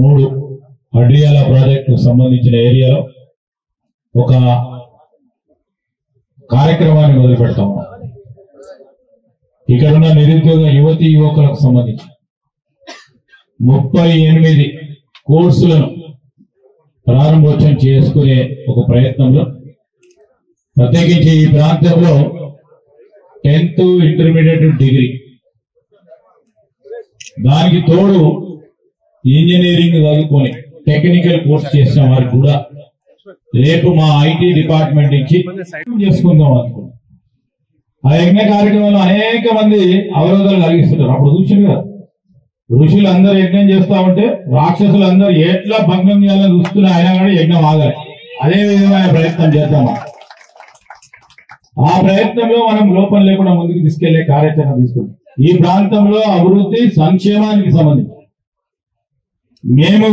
3 Adriyala project సంబంధించిన ఏరియాలో ఒక కార్యక్రమాన్ని మొదలు పెడతాం. ఇక్కడ ఉన్న నిరుద్యోగ యువతీ యువకులకు సంబంధించి 38 కోర్సులను ప్రారంభోత్సవం చేసుకునే ఒక ప్రయత్నంలో ప్రత్యేకించి ఈ ప్రాంతంలో 10th ఇంటర్మీడియట్ డిగ్రీ దానికి తోడు ఇంజనీరింగ్ చదువుకొని టెక్నికల్ కోర్స్ చేసిన వారికి కూడా రేపు మా ఐటీ డిపార్ట్మెంట్ నుంచి చేసుకుందాం అనుకున్నాం. ఆ యజ్ఞ కార్యక్రమంలో అనేక మంది అవరోధాలు కలిగిస్తుంటారు. అప్పుడు చూసారు కదా, ఋషులు అందరూ యజ్ఞం చేస్తా ఉంటే రాక్షసులు అందరూ ఎట్లా భంగం చేయాలని చూస్తున్నా అయినా కానీ యజ్ఞం ఆగాలి. అదే విధమైన ప్రయత్నం చేద్దామా. ఆ ప్రయత్నంలో మనం లోపం లేకుండా ముందుకు తీసుకెళ్లే కార్యాచరణ తీసుకుంటాం. ఈ ప్రాంతంలో అభివృద్ధి సంక్షేమానికి సంబంధించి మేము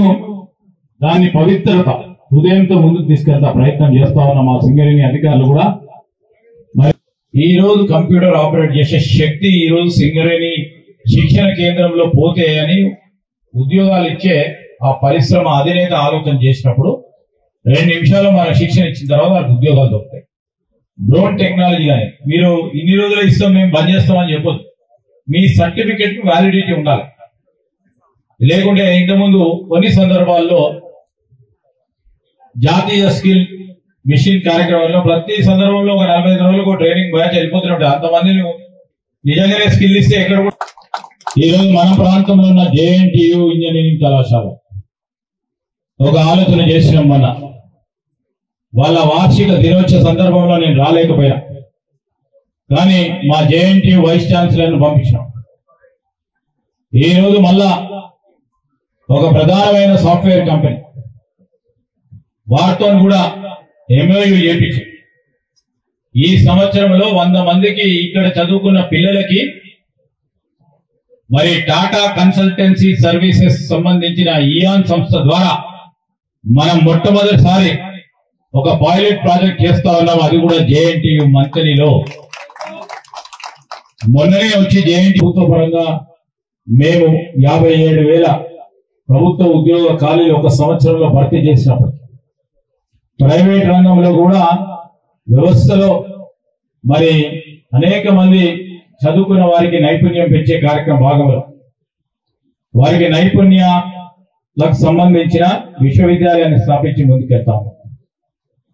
దాన్ని పవిత్రత హృదయంతో ముందుకు తీసుకెళ్తా ప్రయత్నం చేస్తా ఉన్న మా సింగరేణి అధికారులు కూడా. మరి ఈ రోజు కంప్యూటర్ ఆపరేట్ చేసే శక్తి ఈ రోజు సింగరేణి శిక్షణ కేంద్రంలో పోతే అని ఉద్యోగాలు ఇచ్చే ఆ పరిశ్రమ అధినేత ఆలోచన చేసినప్పుడు 2 నిమిషాలు మన శిక్షణ ఇచ్చిన తర్వాత వాళ్ళకి ఉద్యోగాలు దొరుకుతాయి. డ్రోన్ టెక్నాలజీ కానీ మీరు ఇన్ని రోజులు ఇస్తాం మేము బంద్ చేస్తామని చెప్పొద్దు. మీ సర్టిఫికెట్ వ్యాలిడిటీ ఉండాలి. లేకుంటే ఇంతకుముందు కొన్ని సందర్భాల్లో జాతీయ స్కిల్ మిషన్ కార్యక్రమంలో ప్రతి సందర్భంలో ఒక 45 రోజులకు ట్రైనింగ్ బ్యాచ్ వెళ్ళిపోతుంటే అంతమంది నిజంగానే స్కిల్ ఇస్తే ఎక్కడ కూడా. ఈ రోజు మన ప్రాంతంలో ఉన్న జేఎన్టీయు ఇంజనీరింగ్ కళాశాల ఒక ఆలోచన చేసినాం. మన వాళ్ళ వార్షిక దినోత్సవ సందర్భంలో నేను రాలేకపోయినా కానీ మా జేఎన్టీయు వైస్ ఛాన్సలర్ను పంపించాం. ఈ రోజు మళ్ళా ఒక ప్రధానమైన సాఫ్ట్వేర్ కంపెనీ వారితో కూడా ఎంఓయూ చేయించి ఈ సంవత్సరంలో 100 మందికి ఇక్కడ చదువుకున్న పిల్లలకి మరి టాటా కన్సల్టెన్సీ సర్వీసెస్ సంబంధించిన ఇయాన్ సంస్థ ద్వారా మనం మొట్టమొదటిసారి ఒక పైలట్ ప్రాజెక్ట్ చేస్తా ఉన్నాం. అది కూడా జేఎన్టీయు మంత్రిలో మొన్ననే వచ్చి జేఎన్టీయు ప్రభుత్వ పరంగా మేము 57,000 ప్రభుత్వ ఉద్యోగ ఖాళీలు ఒక సంవత్సరంలో భర్తీ చేసినప్పుడు ప్రైవేట్ రంగంలో కూడా వ్యవస్థలో మరి అనేక మంది చదువుకున్న వారికి నైపుణ్యం పెంచే కార్యక్రమం భాగంలో వారికి నైపుణ్యాలకు సంబంధించిన విశ్వవిద్యాలయాన్ని స్థాపించి ముందుకెళ్తాము.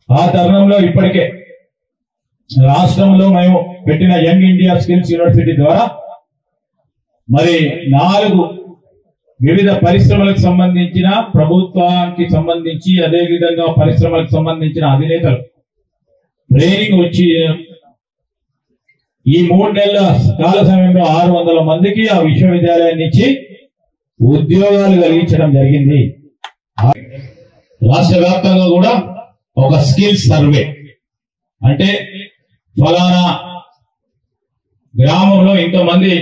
ఆ తరుణంలో ఇప్పటికే రాష్ట్రంలో మేము పెట్టిన యంగ్ ఇండియా స్కిల్స్ యూనివర్సిటీ ద్వారా మరి 4 వివిధ పరిశ్రమలకు సంబంధించిన ప్రభుత్వానికి సంబంధించి అదేవిధంగా పరిశ్రమలకు సంబంధించిన అధినేతలు ట్రైనింగ్ వచ్చి ఈ 3 నెలల కాల సమయంలో 600 మందికి ఆ విశ్వవిద్యాలయాన్ని ఇచ్చి ఉద్యోగాలు కలిగించడం జరిగింది. రాష్ట్ర వ్యాప్తంగా కూడా ఒక స్కిల్ సర్వే అంటే ఫలానా గ్రామంలో ఇంతమంది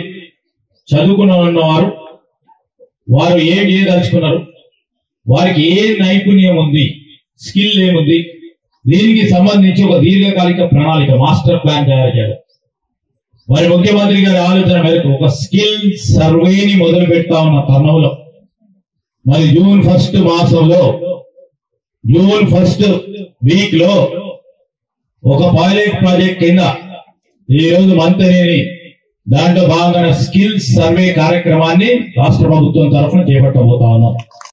చదువుకున్న ఉన్నవారు వారు ఏం చేయదలుచుకున్నారు, వారికి ఏ నైపుణ్యం ఉంది, స్కిల్ ఏముంది, దీనికి సంబంధించి ఒక దీర్ఘకాలిక ప్రణాళిక మాస్టర్ ప్లాన్ తయారు చేయాలి. వారి ముఖ్యమంత్రి గారి ఆలోచన మేరకు ఒక స్కిల్ సర్వేని మొదలు పెడతా ఉన్న తరుణంలో మరి జూన్ 1 మాసంలో జూన్ 1 వీక్ లో ఒక పైలట్ ప్రాజెక్ట్ కింద ఈ రోజు మంత్రిని దాంట్లో భాగంగా స్కిల్ సర్వే కార్యక్రమాన్ని రాష్ట్ర ప్రభుత్వం తరఫున చేపట్టబోతా ఉన్నాం.